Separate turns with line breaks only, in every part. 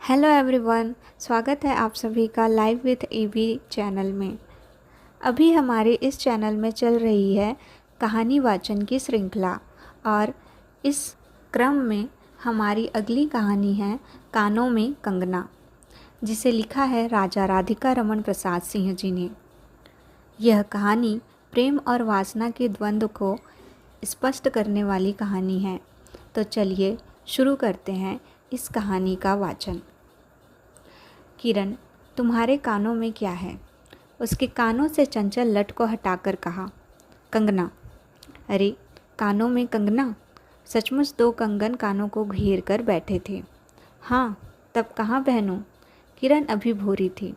Hello everyone, स्वागत है आप सभी का लाइव विथ एबी चैनल में। अभी हमारे इस चैनल में चल रही है कहानी वाचन की श्रृंखला और इस क्रम में हमारी अगली कहानी है कानों में कंगना, जिसे लिखा है राजा राधिका रमन प्रसाद सिंह जी ने। यह कहानी प्रेम और वासना के द्वंद्व को स्पष्ट करने वाली कहानी है। तो चलिए शुरू करते हैं इस कहानी का वाचन। किरण, तुम्हारे कानों में क्या है? उसके कानों से चंचल लट को हटाकर कहा। कंगना। अरे, कानों में कंगना? सचमुच 2 कंगन कानों को घेर कर बैठे थे। हाँ, तब कहाँ पहनूं? किरण अभी भोरी थी।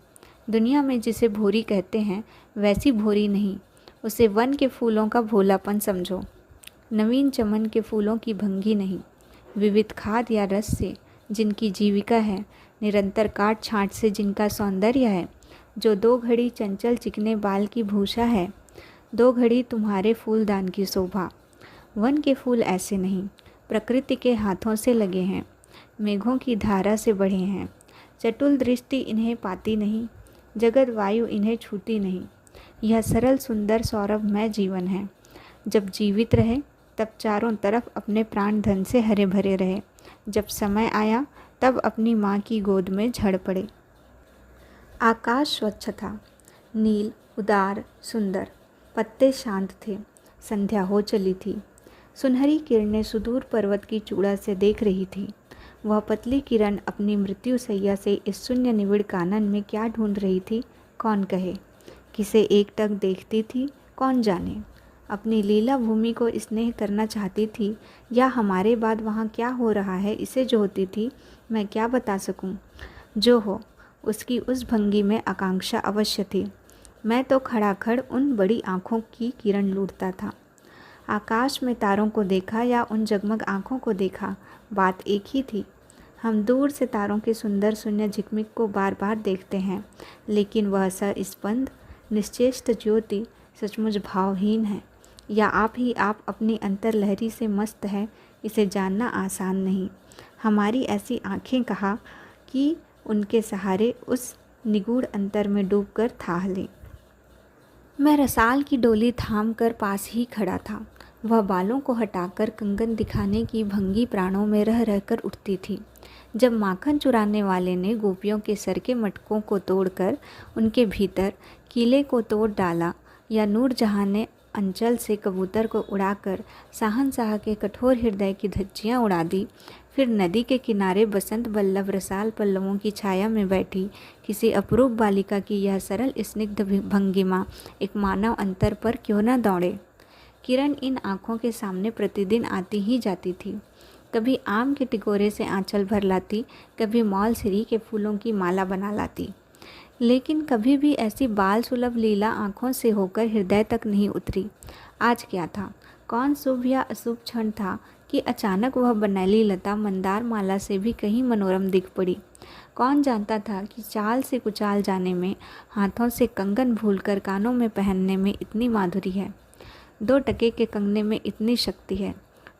दुनिया में जिसे भोरी कहते हैं वैसी भोरी नहीं, उसे वन के फूलों का भोलापन समझो। नवीन चमन के फूलों की भंगी नहीं, विविध खाद या रस से जिनकी जीविका है, निरंतर काट छांट से जिनका सौंदर्य है, जो 2 घड़ी चंचल चिकने बाल की भूषा है, 2 घड़ी तुम्हारे फूलदान की शोभा। वन के फूल ऐसे नहीं, प्रकृति के हाथों से लगे हैं, मेघों की धारा से बढ़े हैं। चटुल दृष्टि इन्हें पाती नहीं, जगत वायु इन्हें छूती नहीं। यह सरल सुंदर सौरभमय जीवन है। जब जीवित रहे तब चारों तरफ अपने प्राण धन से हरे भरे रहे। जब समय आया तब अपनी माँ की गोद में झड़ पड़े। आकाश स्वच्छ था, नील, उदार, सुंदर। पत्ते शांत थे। संध्या हो चली थी। सुनहरी किरणें सुदूर पर्वत की चूड़ा से देख रही थी। वह पतली किरण अपनी मृत्यु सैया से इस शून्य निविड़ कानन में क्या ढूंढ रही थी, कौन कहे। किसे एकटक देखती थी, कौन जाने। अपनी लीला भूमि को स्नेह करना चाहती थी या हमारे बाद वहाँ क्या हो रहा है इसे जोहती थी, मैं क्या बता सकूं। जो हो, उसकी उस भंगी में आकांक्षा अवश्य थी। मैं तो खड़ाखड़ उन बड़ी आँखों की किरण लूटता था। आकाश में तारों को देखा या उन जगमग आँखों को देखा, बात एक ही थी। हम दूर से तारों के सुंदर शून्य झिकमिक को बार बार देखते हैं, लेकिन वह सस्पंद निश्चेष्ट ज्योति सचमुच भावहीन है, या आप ही आप अपनी अंतर्लहरी से मस्त है, इसे जानना आसान नहीं। हमारी ऐसी आँखें कहा कि उनके सहारे उस निगूढ़ अंतर में डूबकर थाह लें। मैं रसाल की डोली थाम कर पास ही खड़ा था। वह बालों को हटाकर कंगन दिखाने की भंगी प्राणों में रह रहकर उठती थी। जब माखन चुराने वाले ने गोपियों के सर के मटकों को तोड़कर उनके भीतर कीले को तोड़ डाला, या नूरजहां ने अंचल से कबूतर को उड़ाकर शहंशाह के कठोर हृदय की धज्जियाँ उड़ा दी, फिर नदी के किनारे बसंत बल्लभ रसाल पल्लवों की छाया में बैठी किसी अपरूप बालिका की यह सरल स्निग्ध भंगिमा एक मानव अंतर पर क्यों न दौड़े। किरण इन आँखों के सामने प्रतिदिन आती ही जाती थी। कभी आम के टिकोरे से आंचल भर लाती, कभी मौल सिरी के फूलों की माला बना लाती, लेकिन कभी भी ऐसी बाल सुलभ लीला आँखों से होकर हृदय तक नहीं उतरी। आज क्या था, कौन शुभ या अशुभ क्षण था कि अचानक वह बनैली लता मंदार माला से भी कहीं मनोरम दिख पड़ी। कौन जानता था कि चाल से कुचाल जाने में, हाथों से कंगन भूलकर कानों में पहनने में इतनी माधुरी है, 2 टके के कंगने में इतनी शक्ति है।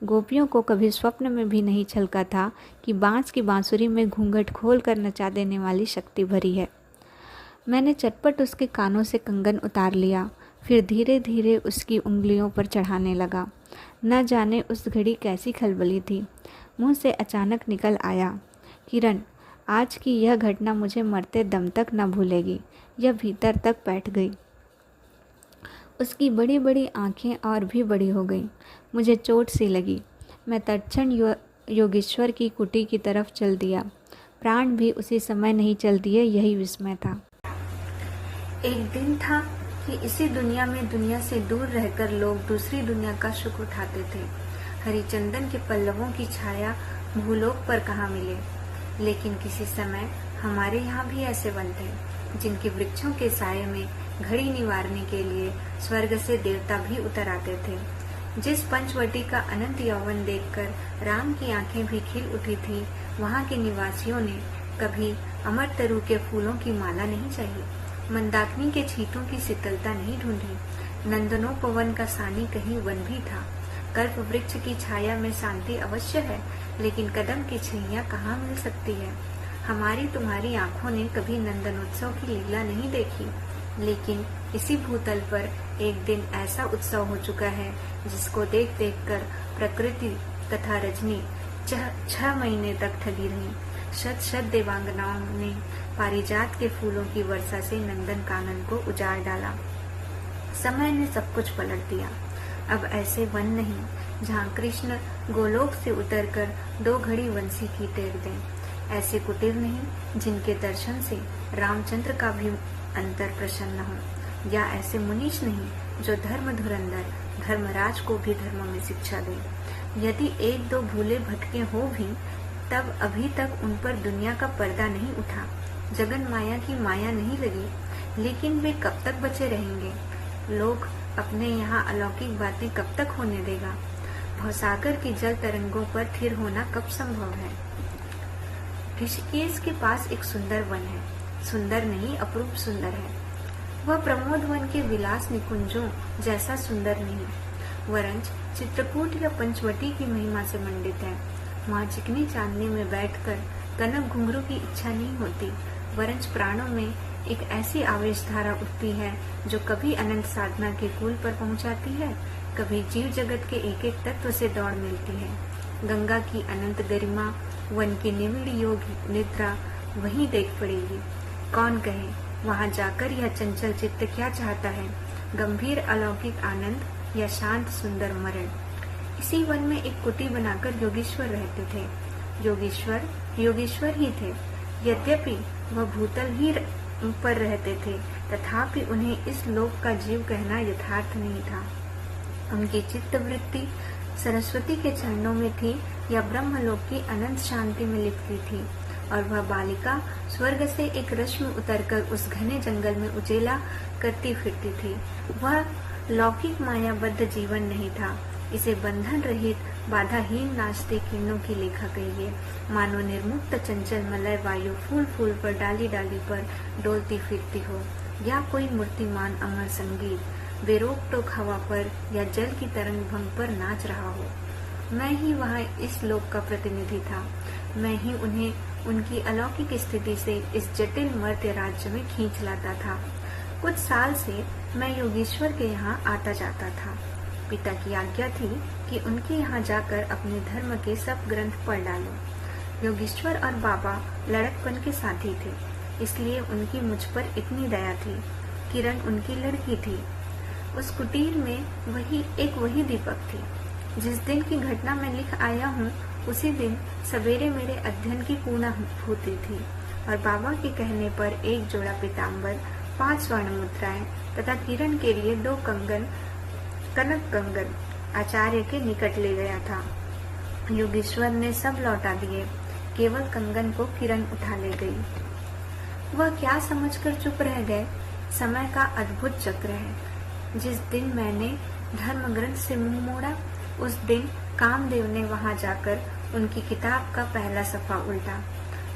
गोपियों को कभी स्वप्न में भी नहीं छलका था कि बाँस की बांसुरी में घूंघट खोल कर नचा देने वाली शक्ति भरी है। मैंने चटपट उसके कानों से कंगन उतार लिया, फिर धीरे धीरे उसकी उंगलियों पर चढ़ाने लगा। न जाने उस घड़ी कैसी खलबली थी। मुंह से अचानक निकल आया, किरण, आज की यह घटना मुझे मरते दम तक न भूलेगी। यह भीतर तक बैठ गई। उसकी बड़ी बड़ी आँखें और भी बड़ी हो गईं। मुझे चोट सी लगी। मैं तत्क्षण योगेश्वर की कुटी की तरफ चल दिया। प्राण भी उसी समय नहीं चल दिए, यही विस्मय था। एक दिन था कि इसी दुनिया में दुनिया से दूर रहकर लोग दूसरी दुनिया का सुख उठाते थे। हरिचंदन के पल्लवों की छाया भूलोक पर कहाँ मिले, लेकिन किसी समय हमारे यहाँ भी ऐसे वन थे जिनके वृक्षों के साये में घड़ी निवारने के लिए स्वर्ग से देवता भी उतर आते थे। जिस पंचवटी का अनंत यौवन देखकर राम की आंखें भी खिल उठी थी, वहाँ के निवासियों ने कभी अमर तरु के फूलों की माला नहीं चाहिए, मंदाकिनी के छींटों की शीतलता नहीं ढूंढी। नंदनोपवन का सानी कहीं वन भी था। कल्प वृक्ष की छाया में शांति अवश्य है, लेकिन कदम की छैया कहाँ मिल सकती है। हमारी तुम्हारी आंखों ने कभी नंदनोत्सव की लीला नहीं देखी, लेकिन इसी भूतल पर एक दिन ऐसा उत्सव हो चुका है जिसको देख देख कर प्रकृति तथा रजनी 6 महीने तक ठगी रही। शत शत देवांगनाओं ने पारिजात के फूलों की वर्षा से नंदन कानन को उजाड़ डाला। समय ने सब कुछ पलट दिया। अब ऐसे वन नहीं जहाँ कृष्ण गोलोक से उतरकर 2 घड़ी वंशी की टेक दें। ऐसे कुटीर नहीं जिनके दर्शन से रामचंद्र का भी अंतर प्रसन्न हो। या ऐसे मुनीष नहीं जो धर्म धुरंधर धर्मराज को भी धर्म में शिक्षा दे। यदि 1-2 भूले भटके हो भी, तब अभी तक उन पर दुनिया का पर्दा नहीं उठा, जगन माया की माया नहीं लगी। लेकिन वे कब तक बचे रहेंगे? लोग अपने यहाँ अलौकिक बातें कब तक होने देगा? भवसागर की जल तरंगों पर थिर होना कब संभव है? ऋषिकेश के पास एक सुंदर वन है। सुंदर नहीं, अपरूप सुंदर है। वह प्रमोद वन के विलास निकुंजों जैसा सुंदर नहीं, वरंच चित्रकूट या पंचवटी की महिमा से मंडित है। वहाँ चिकनी चांदनी में बैठकर कनक घुंघरू की इच्छा नहीं होती, वरंच प्राणों में एक ऐसी आवेश धारा उठती है जो कभी अनंत साधना के कूल पर पहुंचाती है, कभी जीव जगत के एक एक तत्व से दौड़ मिलती है। गंगा की अनंत गरिमा, वन की निविड़ योग निद्रा वहीं देख पड़ेगी। कौन कहे वहां जाकर यह चंचल चित्त क्या चाहता है, गंभीर अलौकिक आनंद या शांत सुंदर मरण। इसी वन में एक कुटी बनाकर योगीश्वर रहते थे। योगीश्वर ही थे। यद्यपि वह भूतल ही पर रहते थे, तथापि उन्हें इस लोक का जीव कहना यथार्थ नहीं था। उनकी चित्त वृत्ति सरस्वती के चरणों में थी या ब्रह्मलोक की अनंत शांति में लिपटी थी, और वह बालिका स्वर्ग से एक रश्मि उतरकर उस घने जंगल में उजेला करती फिरती थी। वह लौकिक मायाबद्ध जीवन नहीं था, इसे बंधन रहित बाधाहीन नाचते किरणों की लेखा कहिए। मानो निर्मुक्त चंचल मलय वायु फूल फूल पर डाली डाली पर डोलती फिरती हो, या कोई मूर्तिमान अमर संगीत बेरोक टोक हवा पर या जल की तरंग भंग पर नाच रहा हो। मैं ही वहाँ इस लोक का प्रतिनिधि था। मैं ही उन्हें उनकी अलौकिक स्थिति से इस जटिल मर्त्य राज्य में खींच लाता था। कुछ साल से मैं योगीश्वर के यहाँ आता जाता था। पिता की आज्ञा थी कि उनके यहाँ जाकर अपने धर्म के सब ग्रंथ पढ़ डालो। योगीश्वर और बाबा लड़कपन के साथी थे, इसलिए उनकी मुझ पर इतनी दया थी। किरण उनकी लड़की थी। उस कुटीर में वही दीपक थी। जिस दिन की घटना मैं लिख आया हूँ, उसी दिन सवेरे मेरे अध्ययन की पूर्णाहुति थी, और बाबा के कहने पर 1 जोड़ा पीताम्बर, 5 स्वर्ण मुद्राएं तथा किरण के लिए 2 कनक कंगन आचार्य के निकट ले गया था। योगीश्वर ने सब लौटा दिए, केवल कंगन को किरण उठा ले गई। वह क्या समझकर चुप रह गए? समय का अद्भुत चक्र है। जिस दिन मैंने धर्म ग्रंथ से मुंह मोड़ा, उस दिन कामदेव ने वहां जाकर उनकी किताब का पहला सफा उल्टा।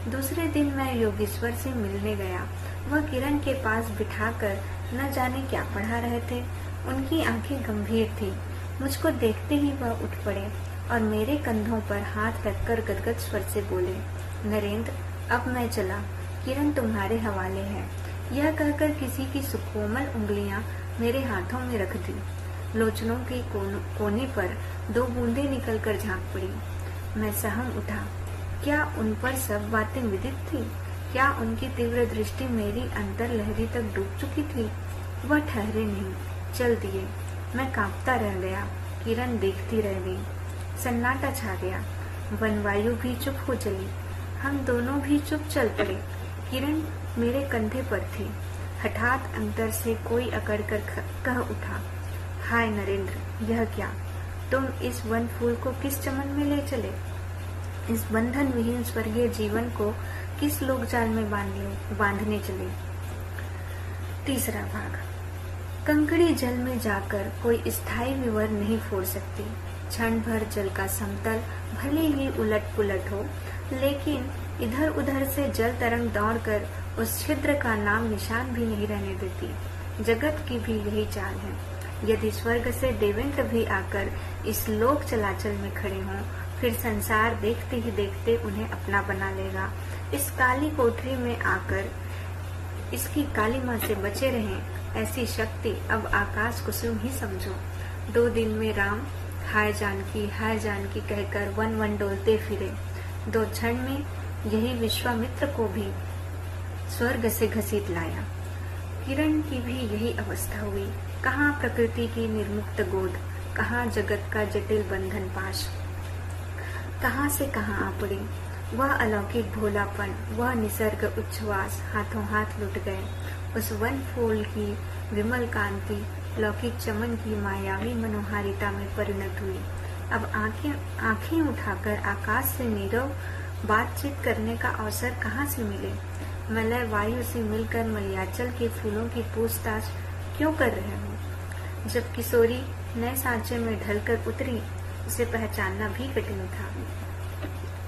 दूसरे दिन मैं योगीश्वर से मिलने गया। वह किरण के पास बिठाकर न जाने क्या पढ़ा रहे थे। उनकी आंखें गंभीर थी। मुझको देखते ही वह उठ पड़े और मेरे कंधों पर हाथ रखकर गदगद स्वर से बोले, नरेंद्र, अब मैं चला, किरण तुम्हारे हवाले है। यह कहकर किसी की सुकोमल उंगलियां मेरे हाथों में रख दी। लोचनों के कोने पर 2 बूंदें निकलकर झांक पड़ी। मैं सहम उठा। क्या उन पर सब बातें विदित थी? क्या उनकी तीव्र दृष्टि मेरी अंतर लहरी तक डूब चुकी थी? वह ठहरे नहीं, चल दिए। मैं कांपता रह गया। किरण देखती रह गई। सन्नाटा छा गया। वनवायु भी चुप हो चली। हम दोनों भी चुप चल पड़े। किरण मेरे कंधे पर थी। हठात अंतर से कोई अकड़ कर कह उठा, हाय नरेंद्र, यह क्या? तुम इस वन फूल को किस चमन में ले चले? इस बंधन विहीन स्वर्गीय जीवन को किस लोकजाल में बांधने चले? तीसरा भाग। कंकड़ी जल में जाकर कोई स्थायी विवर नहीं फोड़ सकती। क्षण भर जल का समतल भले ही उलट पुलट हो, लेकिन इधर उधर से जल तरंग दौड़कर उस छिद्र का नाम निशान भी नहीं रहने देती। जगत की भी यही चाल है। यदि स्वर्ग से देवेंद्र भी आकर इस लोक चलाचल में खड़े हों, फिर संसार देखते ही देखते उन्हें अपना बना लेगा। इस काली कोठरी में आकर इसकी काली माँ से बचे रहें, ऐसी शक्ति अब आकाश कुसुम ही समझो। 2 दिन में राम हाय जानकी कहकर वन वन डोलते फिरे। 2 क्षण में यही विश्वामित्र को भी स्वर्ग से घसीट लाया। किरण की भी यही अवस्था हुई। कहाँ प्रकृति की निर्मुक्त गोद, कहाँ जगत का जटिल बंधन पाश, कहाँ से कहाँ आ पड़ी। वह अलौकिक भोलापन, वह निसर्ग उच्छ्वास हाथों हाथ लुट गए। उस वन फूल की विमल कांति लौकिक चमन की मायावी मनोहारिता में परिणत हुई। अब आंखें उठाकर आकाश से नीरव बातचीत करने का अवसर कहाँ से मिले। मलय वायु से मिलकर मलयाचल के फूलों की पूछताछ क्यों कर रहे हो। जब किशोरी नए सांचे में ढलकर उतरी, उसे पहचानना भी कठिन था।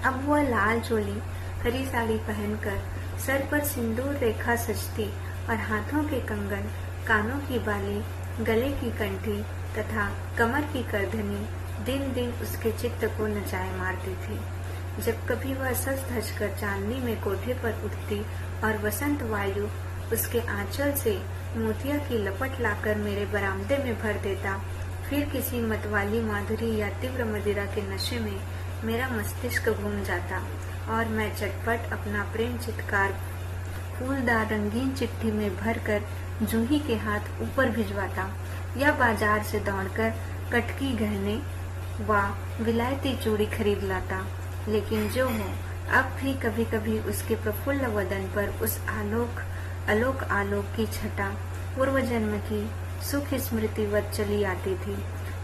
अब वह लाल चोली, हरी साड़ी पहनकर सर पर सिंदूर रेखा सजती और हाथों के कंगन, कानों की बाली, गले की कंठी तथा कमर की करधनी दिन दिन उसके चित्त को नचाए मारती थी। जब कभी वह सज धज कर चांदनी में कोठे पर उठती और वसंत वायु उसके आंचल से मोतिया की लपट लाकर मेरे बरामदे में भर देता, फिर किसी मतवाली माधुरी या तीव्र मदिरा के नशे में मेरा मस्तिष्क घूम जाता और मैं झटपट अपना प्रेम चित्कार फूलदार रंगीन चिट्ठी में भरकर जूही के हाथ ऊपर भिजवाता या बाजार से दौड़कर कटकी गहने व विलायती चूड़ी खरीद लाता। लेकिन जो हो, अब भी कभी कभी उसके प्रफुल्ल वदन पर उस आलोक की छटा पूर्व जन्म की सुख स्मृतिवत चली आती थी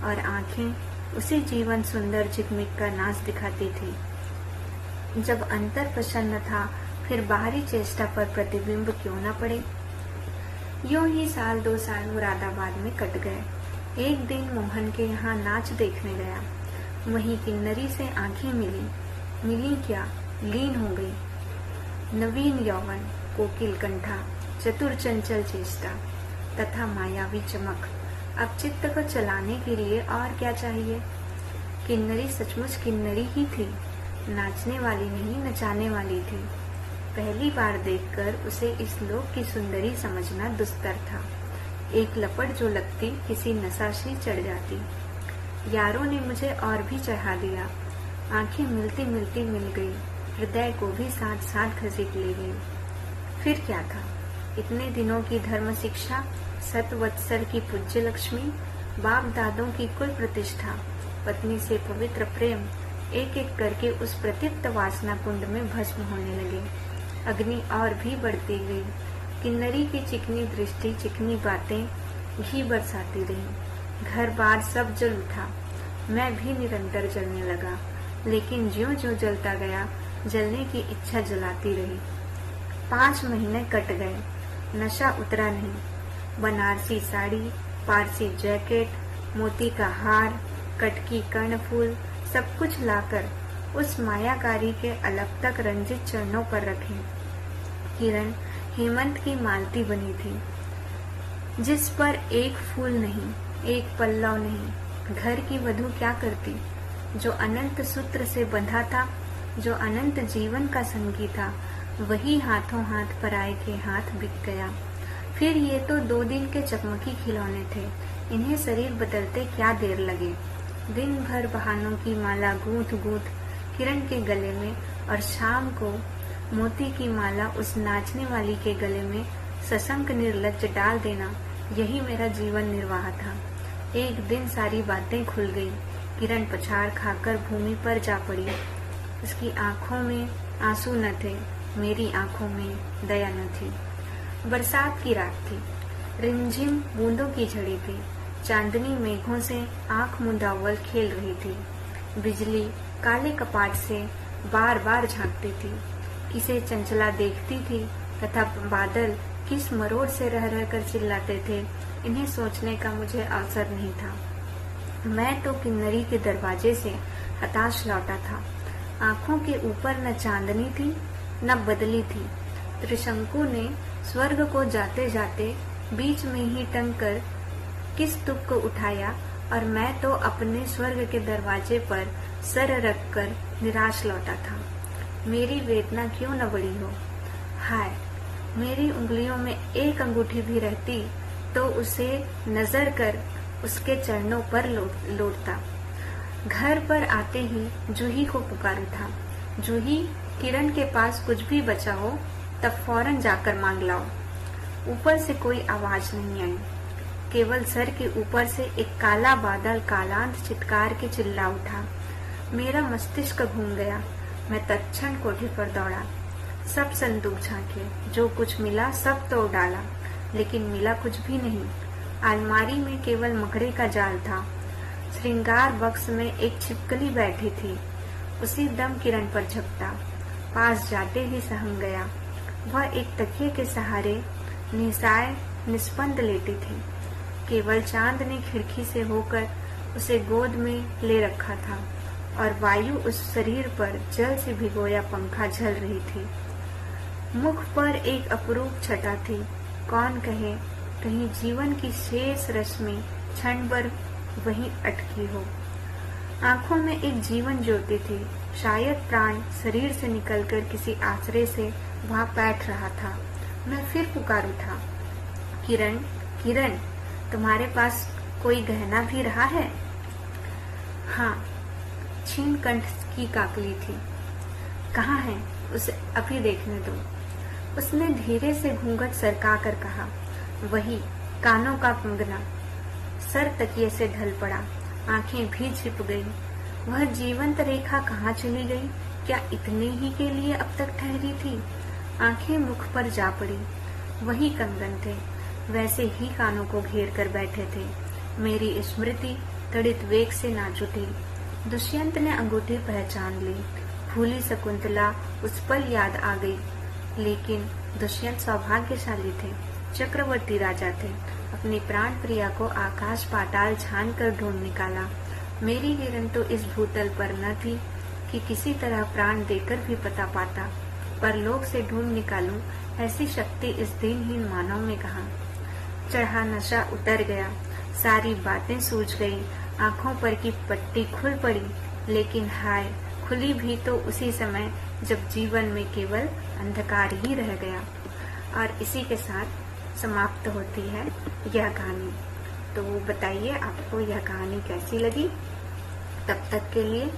और आंखें उसी जीवन सुंदर झिकमिक का नाच दिखाती थी। जब अंतर प्रसन्न था, फिर बाहरी चेष्टा पर प्रतिबिंब क्यों न पड़े। यूं ही 1-2 साल मुरादाबाद में कट गए। एक दिन मोहन के यहाँ नाच देखने गया। वहीं किन्नरी से आंखें मिली क्या, लीन हो गई। नवीन यौवन, कोकिल कंठा, चतुर चंचल चेष्टा तथा मायावी चमक। अब चित्त को चलाने के लिए और क्या चाहिए। किन्नरी सचमुच किन्नरी ही थी, नाचने वाली नहीं, नचाने वाली थी। पहली बार देखकर उसे इस लोक की सुंदरी समझना दुस्तर था। एक लपट जो लगती किसी नशाशी चढ़ जाती। यारों ने मुझे और भी चढ़ा दिया। आंखें मिलती मिलती मिल गई, हृदय को भी साथ साथ घसीट ले गई। फिर क्या था, इतने दिनों की धर्म शिक्षा, 7 वत्सर की पूज्य लक्ष्मी, बाप दादों की कुल प्रतिष्ठा, पत्नी से पवित्र प्रेम एक एक करके उस प्रतीप्त वासना कुंड में भस्म होने लगे। अग्नि और भी बढ़ती गई। किन्नरी की चिकनी दृष्टि, चिकनी बातें घी बरसाती रही। घर बार सब जल उठा। मैं भी निरंतर जलने लगा, लेकिन ज्यों-ज्यों जलता गया, जलने की इच्छा जलाती रही। 5 महीने कट गए, नशा उतरा नहीं। बनारसी साड़ी, पारसी जैकेट, मोती का हार, कटकी कर्णफूल सब कुछ लाकर उस मायाकारी के अलग तक रंजित चरणों पर रखे। किरण हेमंत की मालती बनी थी, जिस पर एक फूल नहीं, एक पल्लव नहीं। घर की वधू क्या करती, जो अनंत सूत्र से बंधा था, जो अनंत जीवन का संगी था, वही हाथों हाथ पराये के हाथ बिक गया। फिर ये तो 2 दिन के चकमकी खिलौने थे, इन्हें शरीर बदलते क्या देर लगे। दिन भर बहानों की माला गूंथ किरण के गले में और शाम को मोती की माला उस नाचने वाली के गले में सशंक निर्लज्ज डाल देना, यही मेरा जीवन निर्वाह था। एक दिन सारी बातें खुल गई। किरण पछाड़ खाकर भूमि पर जा पड़ी। उसकी आंखों में आंसू न थे, मेरी आंखों में दया न थी। बरसात की रात थी, रिमझिम बूंदों की झड़ी थी। चांदनी मेघों से आंख मुंदावल खेल रही थी। बिजली काले कपाट से बार बार झांकती थी, किसे चंचला देखती थी तथा बादल किस मरोड़ से रह रहकर चिल्लाते थे, इन्हें सोचने का मुझे अवसर नहीं था। मैं तो किन्नरी के दरवाजे से हताश लौटा था। आंखों के ऊपर न चांदनी थी न बदली थी। त्रिशंकु ने स्वर्ग को जाते जाते बीच में ही टंग कर किस तुक को उठाया और मैं तो अपने स्वर्ग के दरवाजे पर सर रखकर निराश लौटा था। मेरी वेदना क्यों न बड़ी हो। हाय, मेरी उंगलियों में एक अंगूठी भी रहती तो उसे नजर कर उसके चरणों पर लौटता। घर पर आते ही जूही को पुकार उठा। जूही, किरण के पास कुछ भी बचा हो तब फौरन जाकर मांग लाओ। ऊपर से कोई आवाज नहीं आई, केवल सर के ऊपर से एक काला बादल कालांत चित्कार के चिल्ला उठा। मेरा मस्तिष्क घूम गया। मैं तत्क्षण कोठी पर दौड़ा। सब संदूक झांके, जो कुछ मिला सब तोड़ डाला, लेकिन मिला कुछ भी नहीं। अलमारी में केवल मकड़े का जाल था। श्रृंगार बक्स में एक छिपकली बैठी थी। उसी दम किरण पर झपटा। पास जाते ही सहम गया। वह एक तकिए के सहारे निसाय निस्पंद लेटी थी। केवल चांद ने खिड़की से होकर उसे गोद में ले रखा था और वायु उस शरीर पर जल से भिगोया पंखा झल रही थी। मुख पर एक अपरूप छटा थी। कौन कहे, कहीं जीवन की शेष रश्मि क्षण भर वहीं अटकी हो। आंखों में एक जीवन ज्योति थी। शायद प्राण शरीर से निकलकर किसी आश्रय से वहां बैठ रहा था। मैं फिर पुकार उठा, किरण, किरण, तुम्हारे पास कोई गहना भी रहा है? हाँ, छीन कंठ की काकली थी। कहाँ है? उसे अभी देखने दो। उसने धीरे से घूंघट सरका कर कहा। वही, कानों का कंगना। सर तकिए से ढल पड़ा। आंखें भी छिप गई। वह जीवंत रेखा कहाँ चली गई? क्या इतने ही के लिए अब तक ठहरी थी? आंखें मुख पर जा पड़ी। वही कंगन थे, वैसे ही कानों को घेर कर बैठे थे। मेरी स्मृति तड़ित वेग से नाच उठी। दुष्यंत ने अंगूठी पहचान ली। भूली शकुंतला उस पल याद आ गई। लेकिन दुष्यंत सौभाग्यशाली थे, चक्रवर्ती राजा थे। अपनी प्राण प्रिया को आकाश पाताल छान कर ढूंढ निकाला। मेरी किरण तो इस भूतल पर न थी कि किसी तरह प्राण देकर भी पता पाता। परलोक से ढूंढ निकालूं, ऐसी शक्ति इस दिनहीन मानव में कहाँ। चढ़ा नशा उतर गया। सारी बातें सूझ गई। आंखों पर की पट्टी खुल पड़ी। लेकिन हाय, खुली भी तो उसी समय जब जीवन में केवल अंधकार ही रह गया। और इसी के साथ समाप्त होती है यह कहानी। तो बताइए आपको यह कहानी कैसी लगी। तब तक के लिए